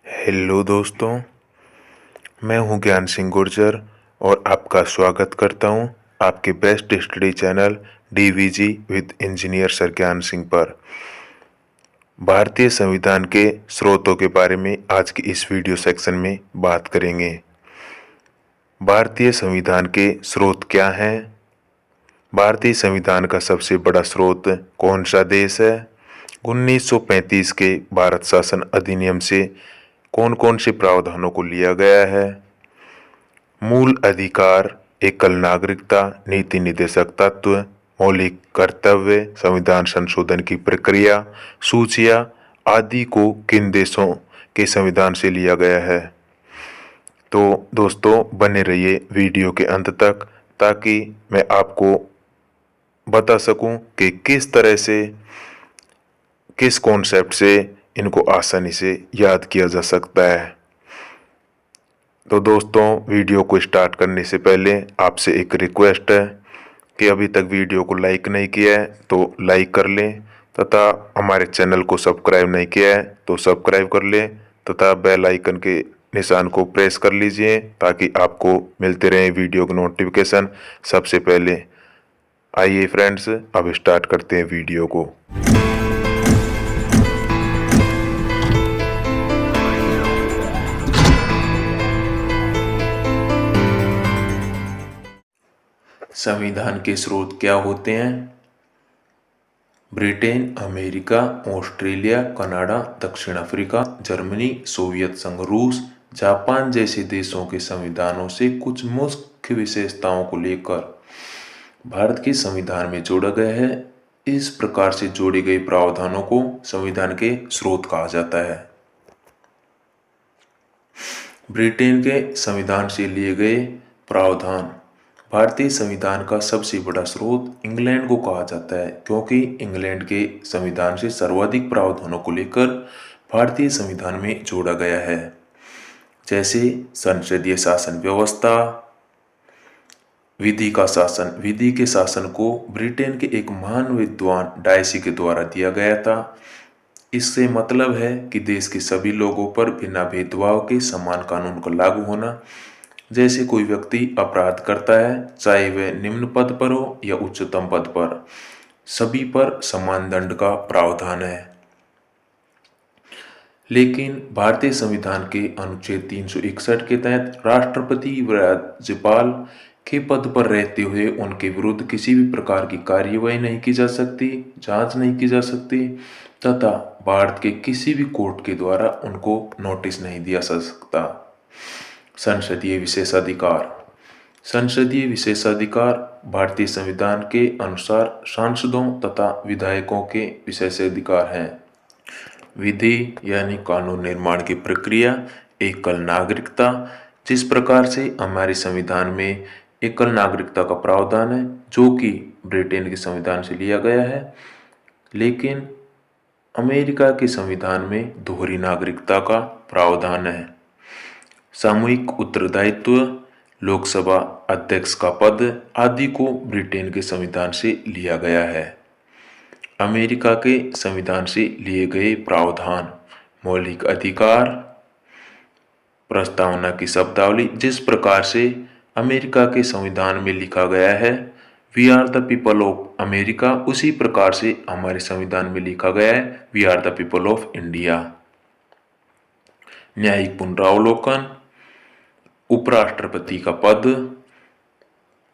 Hello दोस्तों, मैं हूं ज्ञान सिंह गुर्जर और आपका स्वागत करता हूं आपके best study channel DVG with engineer sir Gyan Singh पर। भारतीय संविधान के स्रोतों के बारे में आज की इस वीडियो सेक्शन में बात करेंगे। भारतीय संविधान के स्रोत क्या हैं? भारतीय संविधान का सबसे बड़ा स्रोत कौन सा देश है? 1935 के भारत शासन अधिनियम से कौन कौन से प्रावधानों को लिया गया है? मूल अधिकार, एकल नागरिकता, नीति निर्देशक तत्व, मौलिक कर्तव्य, संविधान संशोधन की प्रक्रिया, सूचियां आदि को किन देशों के संविधान से लिया गया है? तो दोस्तों बने रहिए वीडियो के अंत तक ताकि मैं आपको बता सकूं कि किस तरह से, किस कॉन्सेप्ट से इनको आसानी से याद किया जा सकता है। तो दोस्तों वीडियो को स्टार्ट करने से पहले आपसे एक रिक्वेस्ट है कि अभी तक वीडियो को लाइक नहीं किया है तो लाइक कर लें, तथा हमारे चैनल को सब्सक्राइब नहीं किया है तो सब्सक्राइब कर लें, तथा बेल आइकन के निशान को प्रेस कर लीजिए ताकि आपको मिलते रहे वीडियो के नोटिफिकेशन सबसे पहले। आइए फ्रेंड्स, अब स्टार्ट करते हैं वीडियो को। संविधान के स्रोत क्या होते हैं? ब्रिटेन, अमेरिका, ऑस्ट्रेलिया, कनाडा, दक्षिण अफ्रीका, जर्मनी, सोवियत संघ, रूस, जापान जैसे देशों के संविधानों से कुछ मुख्य विशेषताओं को लेकर भारत के संविधान में जोड़ा गया है। इस प्रकार से जोड़े गए प्रावधानों को संविधान के स्रोत कहा जाता है। ब्रिटेन के संविधान से लिए गए प्रावधान। भारतीय संविधान का सबसे बड़ा स्रोत इंग्लैंड को कहा जाता है क्योंकि इंग्लैंड के संविधान से सर्वाधिक प्रावधानों को लेकर भारतीय संविधान में जोड़ा गया है, जैसे संसदीय शासन व्यवस्था, विधि का शासन। विधि के शासन को ब्रिटेन के एक महान विद्वान डायसी के द्वारा दिया गया था। इससे मतलब है कि देश के सभी लोगों पर बिना भेदभाव के समान कानून का लागू होना। जैसे कोई व्यक्ति अपराध करता है, चाहे वह निम्न पद पर हो या उच्चतम पद पर, सभी पर समान दंड का प्रावधान है। लेकिन भारतीय संविधान के अनुच्छेद 361 के तहत राष्ट्रपति व राज्यपाल के पद पर रहते हुए उनके विरुद्ध किसी भी प्रकार की कार्यवाही नहीं की जा सकती, जांच नहीं की जा सकती, तथा भारत के किसी भी कोर्ट के द्वारा उनको नोटिस नहीं दिया जा सकता। संसदीय विशेषाधिकार। संसदीय विशेषाधिकार भारतीय संविधान के अनुसार सांसदों तथा विधायकों के विशेषाधिकार हैं। विधि यानी कानून निर्माण की प्रक्रिया। एकल नागरिकता। जिस प्रकार से हमारे संविधान में एकल नागरिकता का प्रावधान है जो कि ब्रिटेन के संविधान से लिया गया है, लेकिन अमेरिका के संविधान में दोहरी नागरिकता का प्रावधान है। सामूहिक उत्तरदायित्व, लोकसभा अध्यक्ष का पद आदि को ब्रिटेन के संविधान से लिया गया है। अमेरिका के संविधान से लिए गए प्रावधान। मौलिक अधिकार। प्रस्तावना की शब्दावली। जिस प्रकार से अमेरिका के संविधान में लिखा गया है we are the people of America, उसी प्रकार से हमारे संविधान में लिखा गया है we are the people of India. न्यायिक पुनरावलोकन। उपराष्ट्रपति का पद,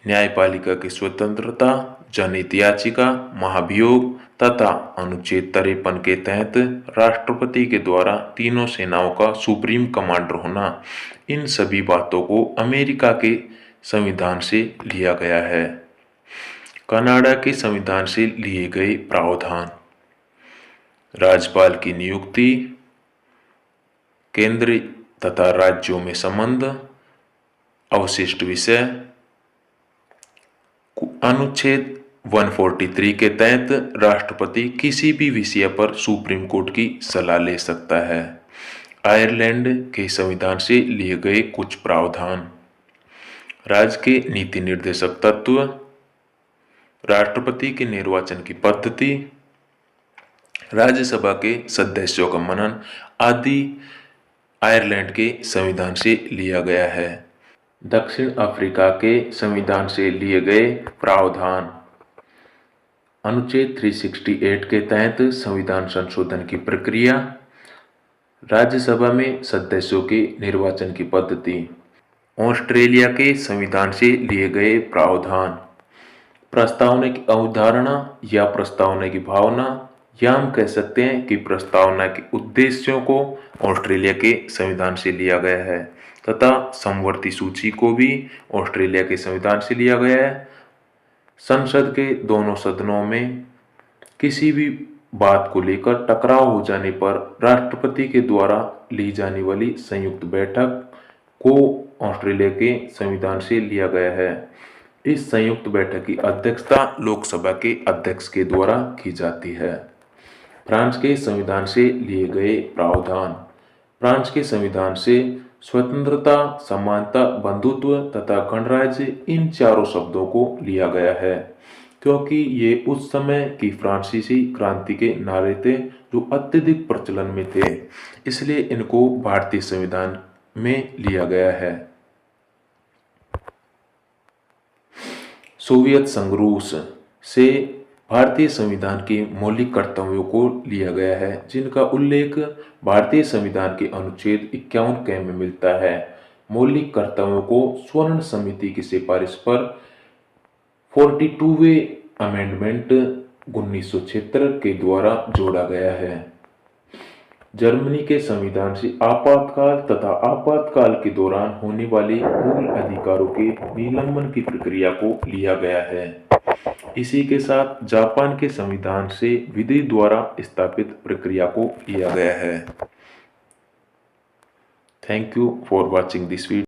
न्यायपालिका की स्वतंत्रता, जनहित याचिका, महाभियोग तथा अनुच्छेद 53 के तहत राष्ट्रपति के द्वारा तीनों सेनाओं का सुप्रीम कमांडर होना, इन सभी बातों को अमेरिका के संविधान से लिया गया है। कनाडा के संविधान से लिए गए प्रावधान। राज्यपाल की नियुक्ति, केंद्र तथा राज्यों में संबंध, अवशिष्ट विषय। अनुच्छेद 143 के तहत राष्ट्रपति किसी भी विषय पर सुप्रीम कोर्ट की सलाह ले सकता है। आयरलैंड के संविधान से लिए गए कुछ प्रावधान। राज्य के नीति निर्देशक तत्व, राष्ट्रपति के निर्वाचन की पद्धति, राज्यसभा के सदस्यों का मनन आदि आयरलैंड के संविधान से लिया गया है। दक्षिण अफ्रीका के संविधान से लिए गए प्रावधान। अनुच्छेद 368 के तहत संविधान संशोधन की प्रक्रिया। राज्यसभा में सदस्यों के निर्वाचन की पद्धति। ऑस्ट्रेलिया के संविधान से लिए गए प्रावधान। प्रस्तावना की अवधारणा या प्रस्तावना की भावना, या हम कह सकते हैं कि प्रस्तावना के उद्देश्यों को ऑस्ट्रेलिया के संविधान से लिया गया है, तथा समवर्ती सूची को भी ऑस्ट्रेलिया के संविधान से लिया गया है। संसद के दोनों सदनों में किसी भी बात को लेकर टकराव हो जाने पर राष्ट्रपति के द्वारा ली जाने वाली संयुक्त बैठक को ऑस्ट्रेलिया के संविधान से लिया गया है। इस संयुक्त बैठक की अध्यक्षता लोकसभा के अध्यक्ष के द्वारा की जाती है। फ्रांस के संविधान से लिए गए प्रावधान। फ्रांस के संविधान से स्वतंत्रता, समानता, बंधुत्व तथा गणराज्य, इन चारों शब्दों को लिया गया है, क्योंकि ये उस समय की फ्रांसीसी क्रांति के नारे थे जो अत्यधिक प्रचलन में थे, इसलिए इनको भारतीय संविधान में लिया गया है। सोवियत संघ रूस से भारतीय संविधान के मौलिक कर्तव्यों को लिया गया है, जिनका उल्लेख भारतीय संविधान के अनुच्छेद 51 के में मिलता है। मौलिक कर्तव्यों को स्वर्ण समिति की सिफारिश पर 42वें अमेंडमेंट 1976 के द्वारा जोड़ा गया है। जर्मनी के संविधान से आपातकाल तथा आपातकाल के दौरान होने वाले मूल अधिकारों के निलंबन की प्रक्रिया को लिया गया है। इसी के साथ जापान के संविधान से विधि द्वारा स्थापित प्रक्रिया को लिया गया है। Thank you for watching this video.